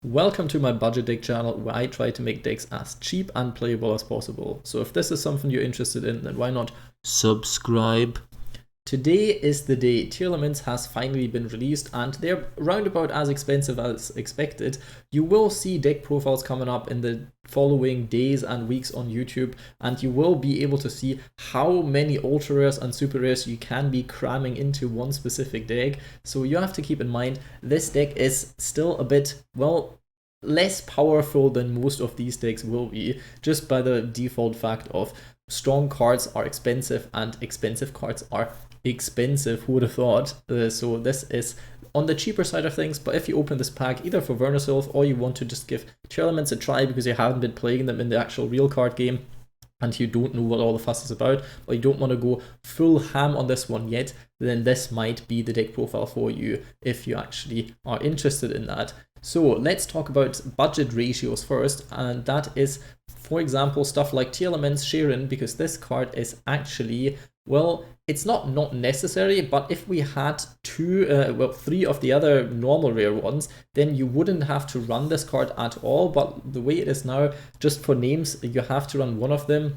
Welcome to my budget deck channel where I try to make decks as cheap and playable as possible. So if this is something you're interested in, then why not subscribe? Today is the day Tearlaments has finally been released and they're roundabout as expensive as expected. You will see deck profiles coming up in the following days and weeks on YouTube, and you will be able to see how many ultra rares and super rares you can be cramming into one specific deck. So you have to keep in mind this deck is still a bit, well, less powerful than most of these decks will be, just by the default fact of strong cards are expensive and expensive cards are expensive. Who would have thought? So this is on the cheaper side of things, but if you open this pack either for Vernoself or you want to just give Tearlaments a try because you haven't been playing them in the actual real card game and you don't know what all the fuss is about, or you don't want to go full ham on this one yet, then this might be the deck profile for you if you actually are interested in that. So let's talk about budget ratios first, and that is, for example, stuff like Tearlaments Scheiren, because this card is actually, well, it's not necessary, but if we had three of the other normal rare ones, then you wouldn't have to run this card at all. But the way it is now, just for names, you have to run one of them.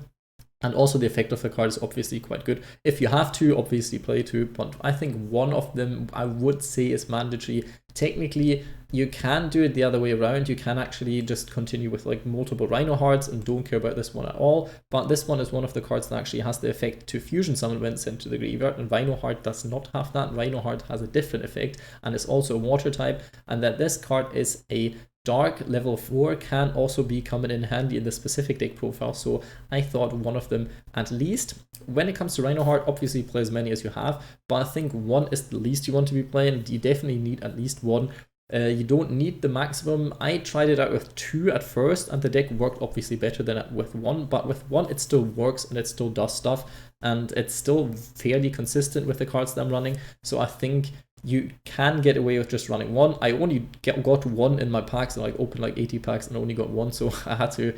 And also the effect of the card is obviously quite good. If you have to, obviously play two, but I think one of them I would say is mandatory. Technically, you can do it the other way around. You can actually just continue with like multiple Reinohearts and don't care about this one at all. But this one is one of the cards that actually has the effect to fusion summon when sent to the graveyard, and Reinoheart does not have that. Reinoheart has a different effect and is also a water type, and that this card is a Dark level 4 can also be coming in handy in the specific deck profile, so I thought one of them at least. When it comes to Reinoheart, obviously play as many as you have, but I think one is the least you want to be playing. You definitely need at least one. You don't need the maximum. I tried it out with 2 at first, and the deck worked obviously better than with 1, but with 1 it still works and it still does stuff, and it's still fairly consistent with the cards that I'm running, so I think you can get away with just running 1. I only got 1 in my packs, and I opened like 80 packs and only got 1, so I had to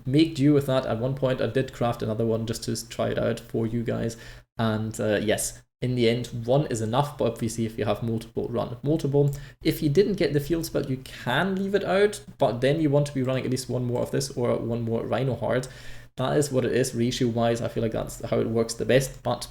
make do with that. At one point I did craft another one just to try it out for you guys, and yes, in the end 1 is enough, but obviously if you have multiple, run multiple. If you didn't get the field spell, you can leave it out, but then you want to be running at least 1 more of this or 1 more Reinoheart. That is what it is ratio wise. I feel like that's how it works the best. But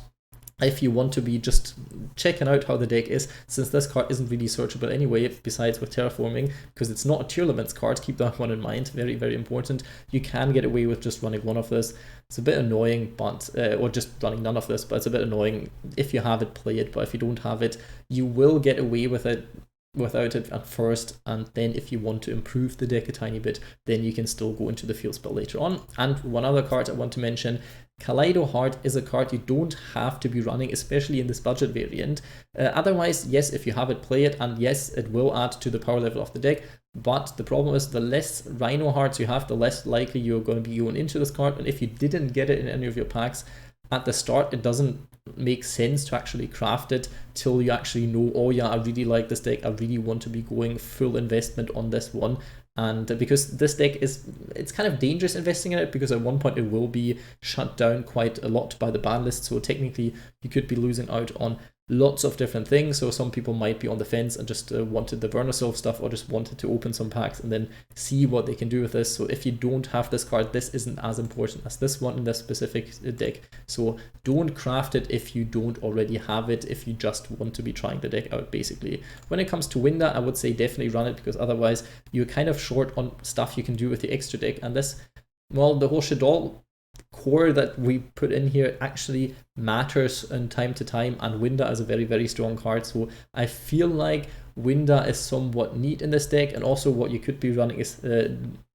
if you want to be just checking out how the deck is, since this card isn't really searchable anyway, besides with terraforming, because it's not a Tearlaments card, keep that one in mind, very, very important. You can get away with just running 1 of this. It's a bit annoying, but or just running none of this, but it's a bit annoying. If you have it, play it, but if you don't have it, you will get away with it without it at first, and then if you want to improve the deck a tiny bit, then you can still go into the field spell later on. And one other card I want to mention, Kaleido Heart, is a card you don't have to be running, especially in this budget variant. Otherwise, yes, if you have it, play it, and yes, it will add to the power level of the deck, but the problem is the less Reinohearts you have, the less likely you're going to be going into this card, and if you didn't get it in any of your packs at the start, it doesn't make sense to actually craft it till you actually know, oh yeah, I really like this deck, I really want to be going full investment on this one. And because this deck it's kind of dangerous investing in it, because at one point it will be shut down quite a lot by the ban list, so technically you could be losing out on lots of different things. So some people might be on the fence and just wanted the Vernoself stuff, or just wanted to open some packs and then see what they can do with this. So if you don't have this card, this isn't as important as this one in this specific deck, so don't craft it if you don't already have it, if you just want to be trying the deck out basically. When it comes to Winda, I would say definitely run it, because otherwise you're kind of short on stuff you can do with the extra deck, and this, well, the whole Shaddoll core that we put in here actually matters in time to time, and Winda is a very, very strong card, so I feel like Winda is somewhat neat in this deck. And also what you could be running is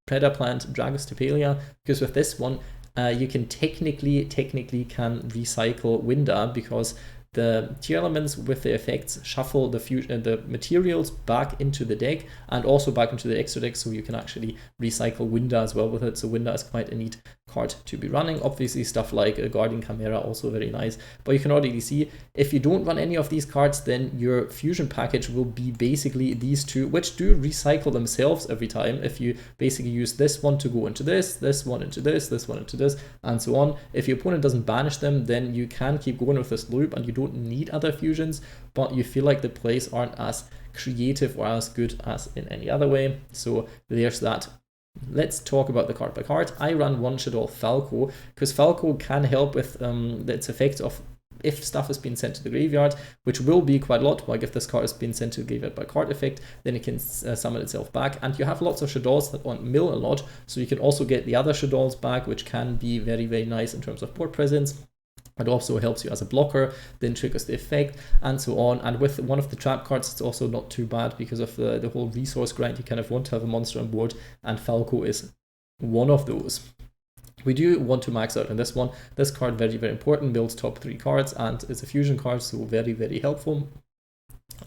Predaplant Dragostapelia, because with this one you can technically can recycle Winda, because the Tearlaments with the effects shuffle the materials back into the deck and also back into the extra deck, so you can actually recycle Winda as well with it. So Winda is quite a neat card to be running. Obviously stuff like a Guardian Chimera also very nice, but you can already see if you don't run any of these cards, then your fusion package will be basically these two, which do recycle themselves every time. If you basically use this one to go into this one into this one into this, and so on, if your opponent doesn't banish them, then you can keep going with this loop and you don't don't need other fusions, but you feel like the plays aren't as creative or as good as in any other way. So there's that. Let's talk about the card by card. I run one Shaddoll Falco because Falco can help with its effect of if stuff has been sent to the graveyard, which will be quite a lot. Like if this card has been sent to the graveyard by card effect, then it can summon itself back. And you have lots of Shaddolls that want mill a lot, so you can also get the other Shaddolls back, which can be very, very nice in terms of board presence. It also helps you as a blocker, then triggers the effect, and so on. And with one of the trap cards, it's also not too bad because of the whole resource grind. You kind of want to have a monster on board, and Falco is one of those. We do want to max out on this one. This card, very, very important, builds top 3 cards, and it's a fusion card, so very, very helpful.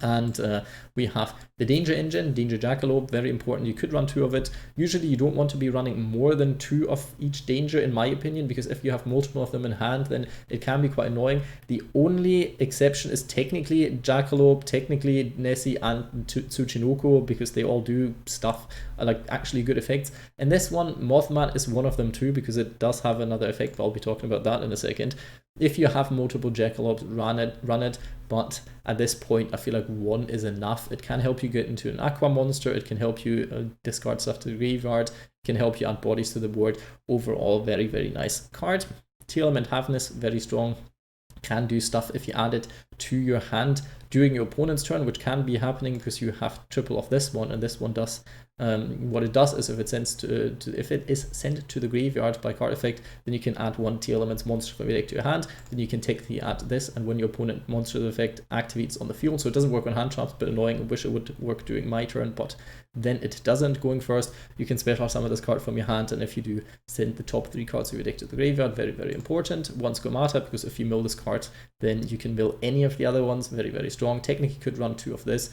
And we have the Danger Engine, Danger Jackalope, very important. You could run 2 of it. Usually you don't want to be running more than 2 of each Danger, in my opinion, because if you have multiple of them in hand, then it can be quite annoying. The only exception is technically Jackalope, technically Nessie, and Tsuchinoko, because they all do stuff, like actually good effects. And this one, Mothman, is one of them too, because it does have another effect, but I'll be talking about that in a second. If you have multiple Jackalopes, run it, but at this point I feel like 1 is enough. It can help you get into an aqua monster, it can help you discard stuff to the graveyard, it can help you add bodies to the board. Overall, very, very nice card. Tearlaments Havnis, very strong, can do stuff if you add it to your hand during your opponent's turn, which can be happening because you have triple of this one, and this one does what it does is if it is sent to the graveyard by card effect, then you can add 1 Tearlaments monster from your deck to your hand. Then you can technically add this, and when your opponent monster effect activates on the field, so it doesn't work on hand traps, but annoying. I wish it would work during my turn, but then it doesn't. Going first, you can special summon this card from your hand, and if you do, send the top 3 cards of your deck to the graveyard. Very, very important. 1 Squamata, because if you mill this card, then you can mill any of the other ones. Very, very strong. Technically could run 2 of this.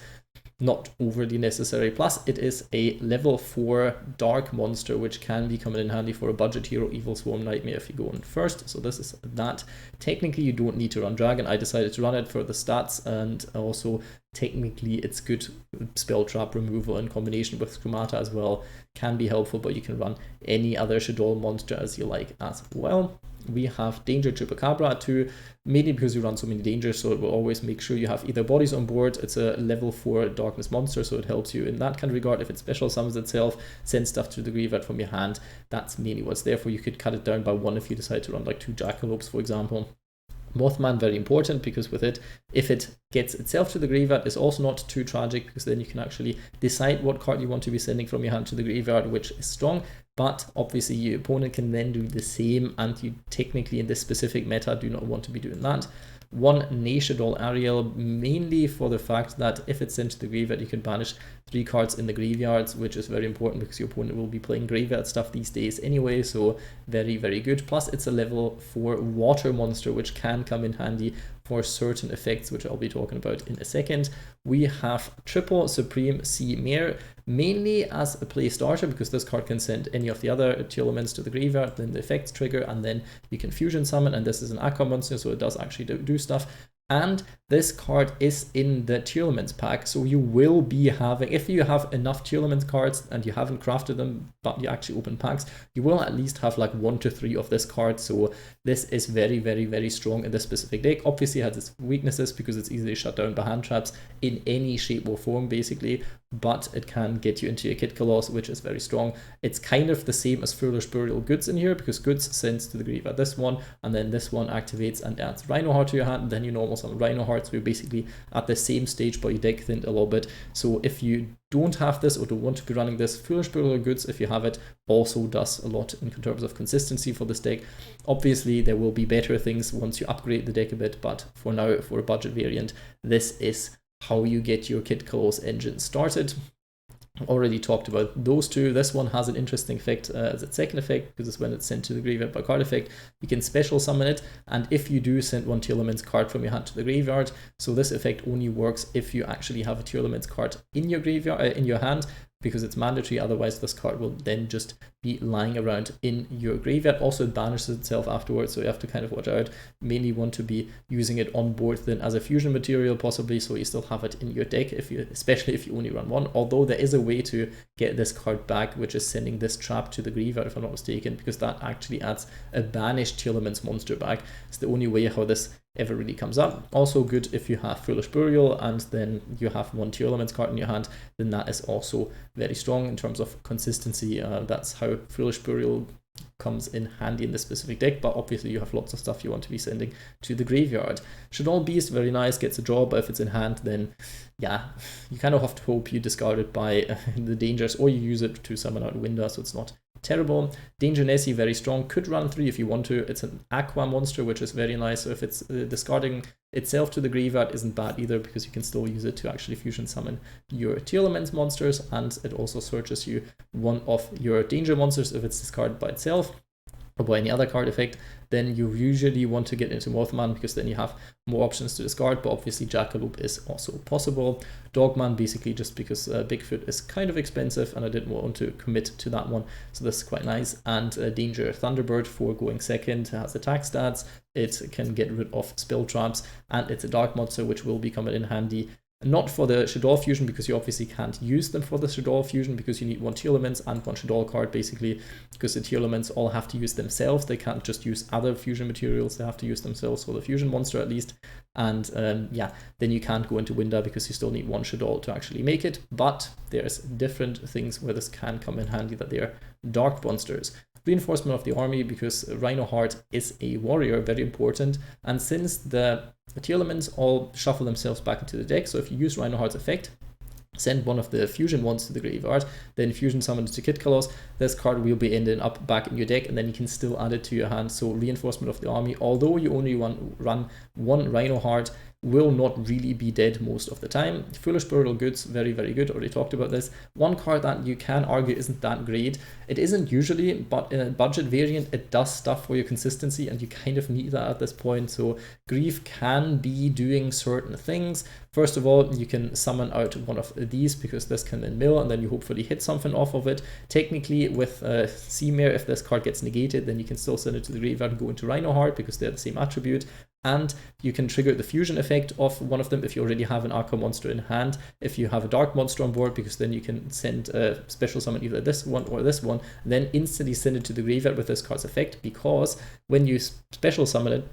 Not overly necessary. Plus, it is a level 4 dark monster, which can be coming in handy for a budget hero, Evil Swarm Nightmare, if you go on first. So this is that. Technically, you don't need to run Dragon. I decided to run it for the stats, and also technically it's good spell trap removal in combination with Squamata as well. Can be helpful, but you can run any other Shaddoll monster as you like as well. We have Danger Chupacabra at 2, mainly because you run so many dangers, so it will always make sure you have either bodies on board. It's a level 4 darkness monster, so it helps you in that kind of regard. If it special summons itself, sends stuff to the graveyard from your hand, that's mainly what's there for. You could cut it down by 1 if you decide to run like 2 Jackalopes, for example. Mothman, very important, because with it, if it gets itself to the graveyard, it's also not too tragic, because then you can actually decide what card you want to be sending from your hand to the graveyard, which is strong. But obviously your opponent can then do the same, and you technically in this specific meta do not want to be doing that. 1 Naelshaddoll Ariel, mainly for the fact that if it's sent to the graveyard, you can banish 3 cards in the graveyards, which is very important because your opponent will be playing graveyard stuff these days anyway, so very, very good. Plus, it's a level 4 water monster, which can come in handy for certain effects, which I'll be talking about in a second. We have triple Supreme Sea Mare, mainly as a play starter, because this card can send any of the other Tearlaments to the graveyard, then the effects trigger, and then you can fusion summon, and this is an aqua monster, so it does actually do stuff. And this card is in the Tearlaments pack, so you will be having, if you have enough Tearlaments cards and you haven't crafted them, but you actually open packs, you will at least have like 1 to 3 of this card. So this is very, very, very strong in this specific deck. Obviously it has its weaknesses because it's easily shut down by hand traps in any shape or form basically, but it can get you into your Kitkallos, which is very strong. It's kind of the same as Foolish Burial Goods in here, because Goods sends to the graveyard this one, and then this one activates and adds Reinoheart to your hand, and then you normal summon Reinoheart, so you're basically at the same stage, but you deck thinned a little bit. So if you don't have this or don't want to be running this, Foolish Burial Goods, if you have it, also does a lot in terms of consistency for this deck. Obviously, there will be better things once you upgrade the deck a bit, but for now, for a budget variant, this is how you get your Kitkallos engine started. Already talked about those 2. This one has an interesting effect as its second effect, because it's when it's sent to the graveyard by card effect, you can special summon it, and if you do send 1 Tearlaments card from your hand to the graveyard, so this effect only works if you actually have a Tearlaments card in your graveyard, in your hand, because it's mandatory. Otherwise this card will then just be lying around in your graveyard. Also it banishes itself afterwards, so you have to kind of watch out. Mainly want to be using it on board then as a fusion material possibly, so you still have it in your deck, especially if you only run 1. Although there is a way to get this card back, which is sending this trap to the graveyard, if I'm not mistaken, because that actually adds a banished Tearlaments monster back. It's the only way how this ever really comes up. Also good if you have Foolish Burial and then you have one Tearlaments card in your hand, then that is also very strong in terms of consistency. That's how Foolish Burial comes in handy in this specific deck, but obviously you have lots of stuff you want to be sending to the graveyard. Shaddoll Beast, very nice, gets a draw, but if it's in hand, then yeah, you kind of have to hope you discard it by the dangers, or you use it to summon out a window, so it's not terrible. Danger Nessie, very strong, could run 3 if you want to. It's an aqua monster, which is very nice, so if it's discarding itself to the graveyard isn't bad either, because you can still use it to actually fusion summon your Tearlaments monsters, and it also searches you one of your danger monsters if it's discarded by itself or by any other card effect. Then you usually want to get into Mothman, because then you have more options to discard, but obviously Jackalope is also possible. Dogman, basically just because Bigfoot is kind of expensive and I didn't want to commit to that one, so this is quite nice. And Danger Thunderbird for going second, has attack stats, it can get rid of spell traps, and it's a dark monster which will be coming in handy. Not for the Shaddoll fusion, because you obviously can't use them for the Shaddoll fusion, because you need one Tearlaments and one Shaddoll card basically, because the Tearlaments all have to use themselves. They can't just use other fusion materials, they have to use themselves for the fusion monster at least. And yeah, then you can't go into Winda because you still need one Shaddoll to actually make it. But there's different things where this can come in handy, that they are dark monsters. Reinforcement of the army, because Reinoheart is a warrior, very important. And since the Tearlaments all shuffle themselves back into the deck, so if you use Reinoheart's effect, send one of the fusion ones to the graveyard, then fusion summon it to Kitkallos, this card will be ending up back in your deck, and then you can still add it to your hand. So Reinforcement of the army, although you only run one Reinoheart, will not really be dead most of the time. Foolish Burial Goods, very, very good, already talked about this. One card that you can argue isn't that great. It isn't usually, but in a budget variant, it does stuff for your consistency, and you kind of need that at this point. So Grief can be doing certain things. First of all, you can summon out one of these, because this can then mill, and then you hopefully hit something off of it. Technically, with Sea Mare, if this card gets negated, then you can still send it to the graveyard and go into Reinoheart, because they're the same attribute. And you can trigger the fusion effect of one of them if you already have an aqua monster in hand, if you have a dark monster on board, because then you can send a special summon either this one or this one, and then instantly send it to the graveyard with this card's effect, because when you special summon it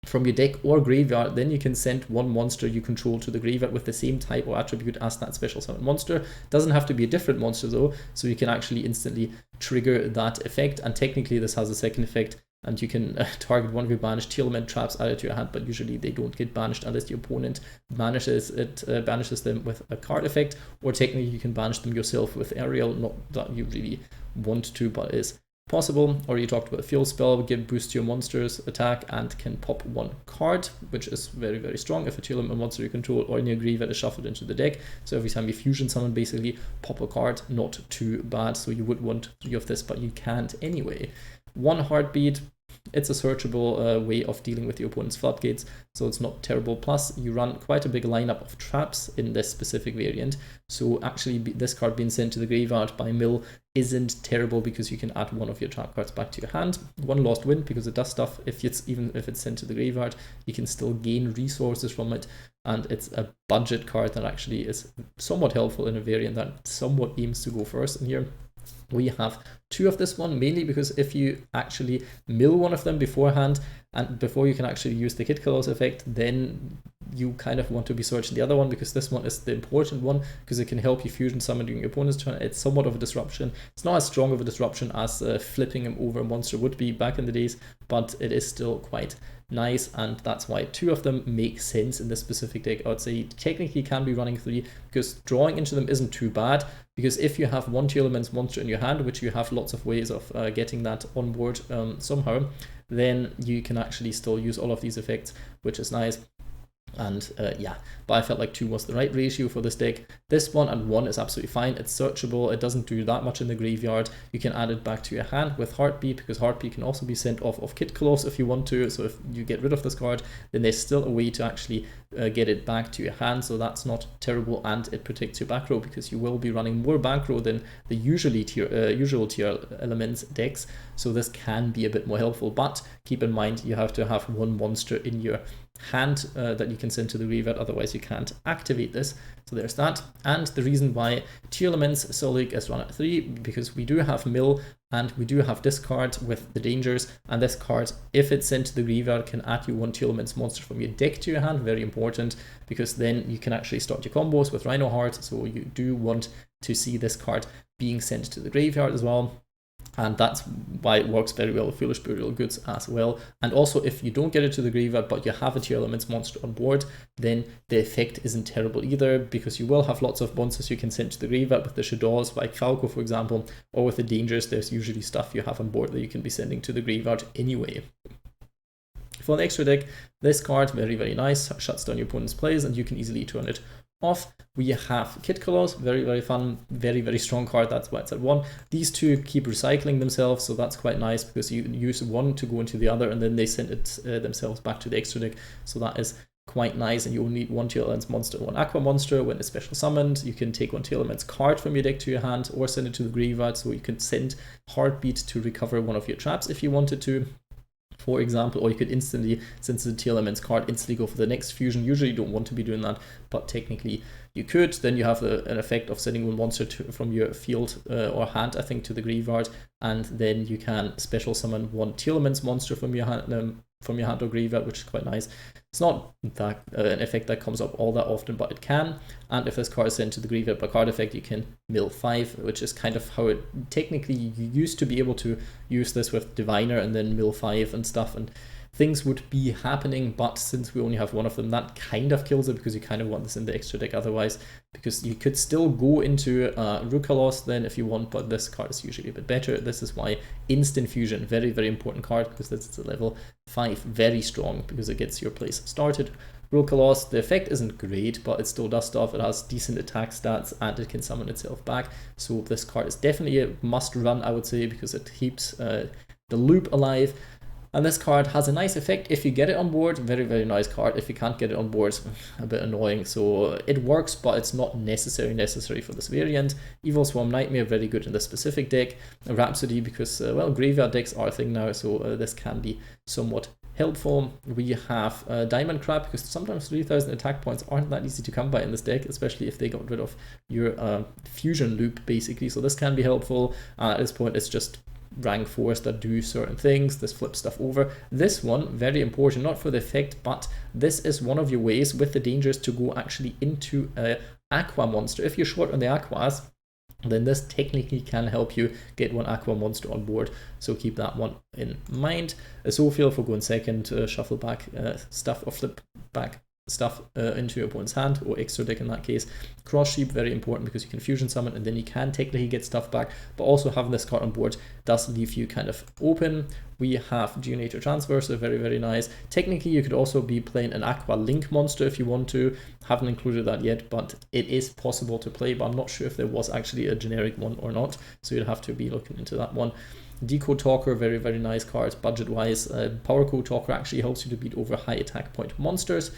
from your deck or graveyard, then you can send one monster you control to the graveyard with the same type or attribute as that special summon monster. Doesn't have to be a different monster though, so you can actually instantly trigger that effect. And technically this has a second effect, and you can target one of your banished Tearlament traps added to your hand, but usually they don't get banished unless the opponent banishes them with a card effect, or technically you can banish them yourself with Ariel, not that you really want to, but is possible. Or you talked about a field spell, give boost to your monster's attack and can pop one card, which is very, very strong if a Tearlament monster you control or in your graveyard is shuffled into the deck. So every time you fusion summon, basically pop a card, not too bad. So you would want 3 of this, but you can't anyway. One Heartbeat, it's a searchable way of dealing with your opponent's floodgates, so it's not terrible. Plus, you run quite a big lineup of traps in this specific variant, so actually this card being sent to the graveyard by mill isn't terrible, because you can add one of your trap cards back to your hand. One Lost Wind, because it does stuff. Even if it's sent to the graveyard, you can still gain resources from it, and it's a budget card that actually is somewhat helpful in a variant that somewhat aims to go first in here. We have 2 of this one, mainly because if you actually mill one of them beforehand, and before you can actually use the Kitkallos effect, then you kind of want to be searching the other one, because this one is the important one, because it can help you fusion summon during your opponent's turn. It's somewhat of a disruption. It's not as strong of a disruption as flipping him over a monster would be back in the days, but it is still quite nice, and that's why 2 of them make sense in this specific deck. I would say technically can be running 3, because drawing into them isn't too bad, because if you have one Tearlaments monster in your hand, which you have lots of ways of getting that on board somehow, then you can actually still use all of these effects, which is nice. And yeah, but I felt like 2 was the right ratio for this deck. This one and 1 is absolutely fine. It's searchable. It doesn't do that much in the graveyard. You can add it back to your hand with Heartbeat, because Heartbeat can also be sent off of Kitkallos if you want to. So if you get rid of this card, then there's still a way to actually get it back to your hand. So that's not terrible, and it protects your back row, because you will be running more back row than the usual Tearlaments decks. So this can be a bit more helpful, but keep in mind you have to have one monster in your hand that you can send to the graveyard, otherwise you can't activate this. So there's that. And the reason why Tearlaments Sulliek is run at 3, because we do have mill And we do have this card with the dangers, and this card, if it's sent to the graveyard, can add you one Tearlaments monster from your deck to your hand. Very important, because then you can actually start your combos with Reinoheart, so you do want to see this card being sent to the graveyard as well. And that's why it works very well with Foolish Burial Goods as well. And also, if you don't get it to the graveyard, but you have a Tearlaments monster on board, then the effect isn't terrible either, because you will have lots of monsters you can send to the graveyard with the Shaddolls, like Falco, for example, or with the dangers, there's usually stuff you have on board that you can be sending to the graveyard anyway. For the extra deck, this card, very, very nice, shuts down your opponent's plays, and you can easily turn it off. We have Kitkallos, very, very fun, very, very strong card, that's why it's at 1. These two keep recycling themselves, so that's quite nice, because you use one to go into the other, and then they send it themselves back to the extra deck, so that is quite nice. And you only need one Tearlaments monster, one Aqua monster. When it's special summoned, you can take one Tearlaments card from your deck to your hand, or send it to the graveyard, so you can send Heartbeat to recover one of your traps if you wanted to, for example, or you could instantly, since the Tearlaments card, instantly go for the next fusion. Usually you don't want to be doing that, but technically you could. Then you have an effect of sending one monster from your field or hand, I think, to the graveyard, and then you can special summon one Tearlaments monster from your hand or graveyard, which is quite nice. It's not that an effect that comes up all that often, but it can. And if this card is sent to the graveyard by card effect, you can mill 5, which is kind of how it technically, you used to be able to use this with Diviner and then mill 5 and stuff, and things would be happening. But since we only have one of them, that kind of kills it, because you kind of want this in the extra deck otherwise, because you could still go into Kitkallos then if you want, but this card is usually a bit better. This is why Instant Fusion, very, very important card, because this is a level 5, very strong, because it gets your place started. Kitkallos, the effect isn't great, but it still does stuff. It has decent attack stats, and it can summon itself back, so this card is definitely a must run, I would say, because it keeps the loop alive. And this card has a nice effect if you get it on board, very, very nice card. If you can't get it on board, a bit annoying. So it works, but it's not necessary for this variant. Evil Swarm Nightmare, very good in this specific deck. Rhapsody, because, well, graveyard decks are a thing now, so this can be somewhat helpful. We have Diamond Crab, because sometimes 3000 attack points aren't that easy to come by in this deck, especially if they got rid of your fusion loop, basically. So this can be helpful. At this point, it's just rank 4s that do certain things. This flips stuff over. This one, very important, not for the effect, but this is one of your ways with the dangers to go actually into a Aqua monster. If you're short on the Aquas, then this technically can help you get one Aqua monster on board, so keep that one in mind. Sophia for going second, shuffle back stuff, or flip back stuff into your opponent's hand, or extra deck in that case. Cross Sheep, very important, because you can fusion summon and then you can technically get stuff back, but also having this card on board does leave you kind of open. We have Geonator Transfer, so very, very nice. Technically you could also be playing an Aqua Link monster if you want to. Haven't included that yet, but it is possible to play, but I'm not sure if there was actually a generic one or not, so you'd have to be looking into that one. Decode Talker, very, very nice card budget wise. Power Code Talker actually helps you to beat over high attack point monsters.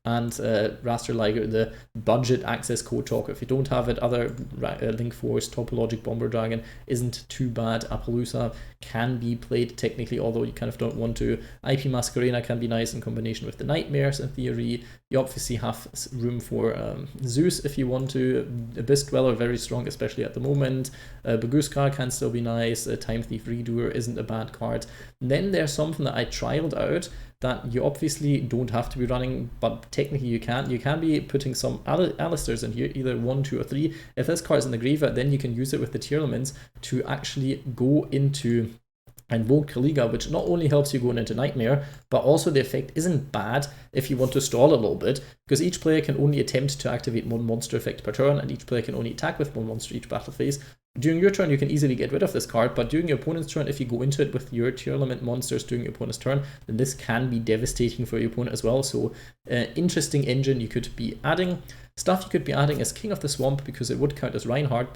And Raster Liger, the budget access code talker. If you don't have it, other Link Force, Topologic Bomber Dragon isn't too bad. Appaloosa can be played technically, although you kind of don't want to. IP Masquerena can be nice in combination with the Nightmares in theory. You obviously have room for Zeus if you want to. Abyss Dweller, very strong, especially at the moment. Baguska can still be nice. Time Thief Redoer isn't a bad card. And then there's something that I trialed out that you obviously don't have to be running, but technically you can. You can be putting some Alistairs in here, either 1, 2, or 3. If this card is in the graveyard, then you can use it with the Tearlaments to actually go into Invoke Kaliga, which not only helps you going into Nightmare, but also the effect isn't bad if you want to stall a little bit, because each player can only attempt to activate one monster effect per turn, and each player can only attack with one monster each battle phase. During your turn, you can easily get rid of this card, but during your opponent's turn, if you go into it with your Tearlament monsters during your opponent's turn, then this can be devastating for your opponent as well. So, interesting engine you could be adding. Stuff you could be adding is King of the Swamp, because it would count as Reinoheart,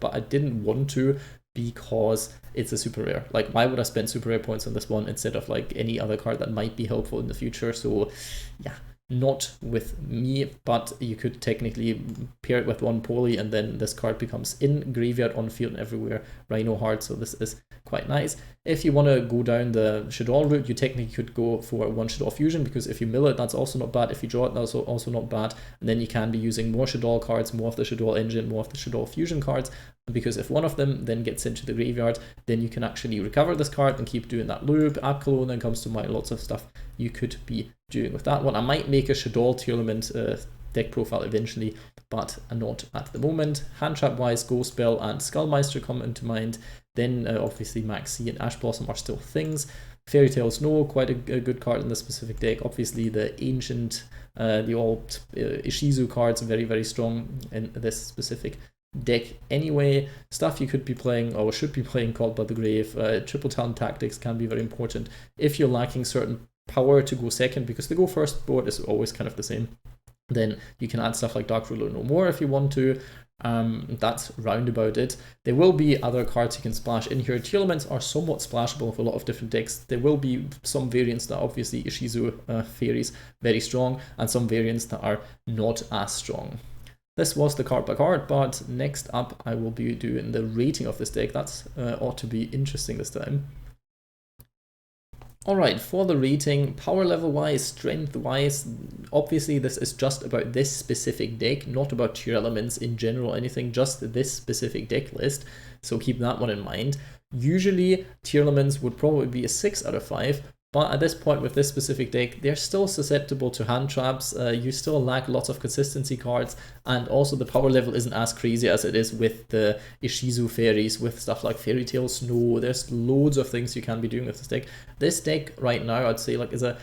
but I didn't want to, because it's a super rare. Like, why would I spend super rare points on this one instead of like any other card that might be helpful in the future? So yeah, not with me, but you could technically pair it with one poly, and then this card becomes in graveyard, on field, and everywhere Reinoheart, so this is quite nice. If you want to go down the Shaddoll route, you technically could go for one Shaddoll fusion, because if you mill it, that's also not bad. If you draw it, that's also not bad. And then you can be using more Shaddoll cards, more of the Shaddoll engine, more of the Shaddoll fusion cards, because if one of them then gets into the graveyard, then you can actually recover this card and keep doing that loop. Abkalo then comes to mind, lots of stuff you could be doing with that one. I might make a Shaddoll Tearlament deck profile eventually, but not at the moment. Hand trap wise, Ghost Bell and Skullmeister come into mind. Then obviously Maxi and Ash Blossom are still things. Fairy Tale Snow, quite a good card in this specific deck. Obviously the ancient, the old Ishizu cards, very, very strong in this specific deck anyway. Stuff you could be playing or should be playing, Called by the Grave. Triple Talent Tactics can be very important if you're lacking certain power to go second, because the go first board is always kind of the same. Then you can add stuff like Dark Ruler No More if you want to. That's round about it. There will be other cards you can splash in here. Tearlaments are somewhat splashable for a lot of different decks. There will be some variants that obviously Ishizu fairies very strong, and some variants that are not as strong. This was the card by card, but next up I will be doing the rating of this deck. That's ought to be interesting this time. Alright, for the rating, power level wise, strength wise, obviously this is just about this specific deck, not about Tearlaments in general, anything, just this specific deck list, so keep that one in mind. Usually Tearlaments would probably be a 6 out of 5, but at this point with this specific deck, they're still susceptible to hand traps. You still lack lots of consistency cards, and also the power level isn't as crazy as it is with the Ishizu fairies, with stuff like Fairy Tale Snow. There's loads of things you can be doing with this deck. This deck right now, I'd say, like, is a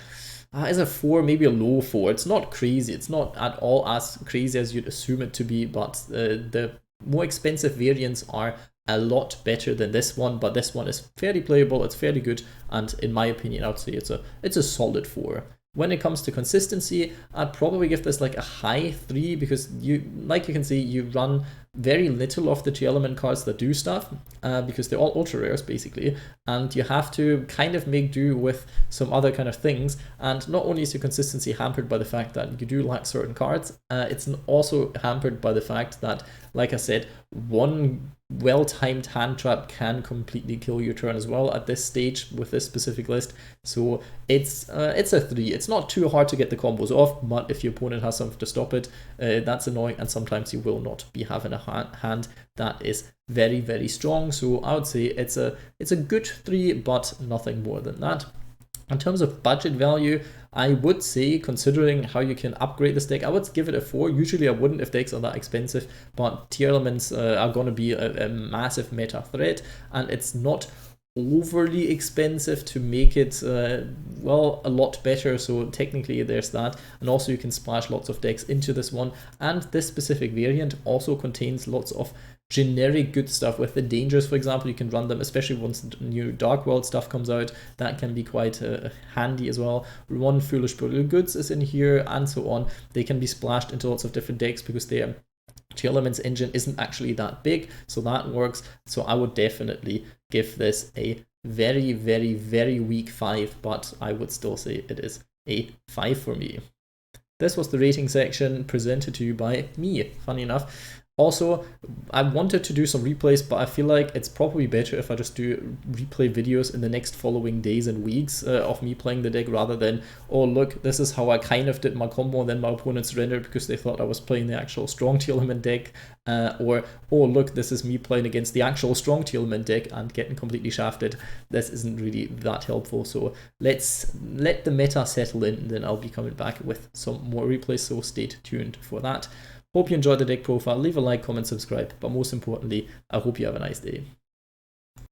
4, maybe a low 4. It's not crazy. It's not at all as crazy as you'd assume it to be, but the more expensive variants are a lot better than this one, but this one is fairly playable, it's fairly good, and in my opinion I would say it's a solid 4. When it comes to consistency, I'd probably give this like a high 3, because like you can see, you run very little of the Tearlament cards that do stuff, because they're all ultra rares basically, and you have to kind of make do with some other kind of things. And not only is your consistency hampered by the fact that you do lack certain cards, it's also hampered by the fact that, like I said, one well-timed hand trap can completely kill your turn as well at this stage with this specific list. So it's a 3. It's not too hard to get the combos off, but if your opponent has something to stop it, that's annoying, and sometimes you will not be having a hand that is very, very strong. So I would say it's a good 3, but nothing more than that. In terms of budget value, I would say, considering how you can upgrade this deck, I would give it a 4. Usually I wouldn't if decks are that expensive, but Tearlaments are going to be a massive meta threat, and it's not overly expensive to make it, well, a lot better. So technically there's that, and also you can splash lots of decks into this one, and this specific variant also contains lots of generic good stuff. With the dangers, for example, you can run them, especially once the new Dark World stuff comes out. That can be quite handy as well. One Foolish Brutal Goods is in here, and so on. They can be splashed into lots of different decks because their Tearlaments engine isn't actually that big, so that works. So I would definitely give this a very, very, very weak 5, but I would still say it is a 5 for me. This was the rating section presented to you by me, funny enough. Also, I wanted to do some replays, but I feel like it's probably better if I just do replay videos in the next following days and weeks of me playing the deck, rather than, oh look, this is how I kind of did my combo and then my opponent surrendered because they thought I was playing the actual strong Tearlament deck, or, oh look, this is me playing against the actual strong Tearlament deck and getting completely shafted. This isn't really that helpful, so let's let the meta settle in, and then I'll be coming back with some more replays, so stay tuned for that. Hope you enjoyed the deck profile. Leave a like, comment, subscribe, but most importantly, I hope you have a nice day.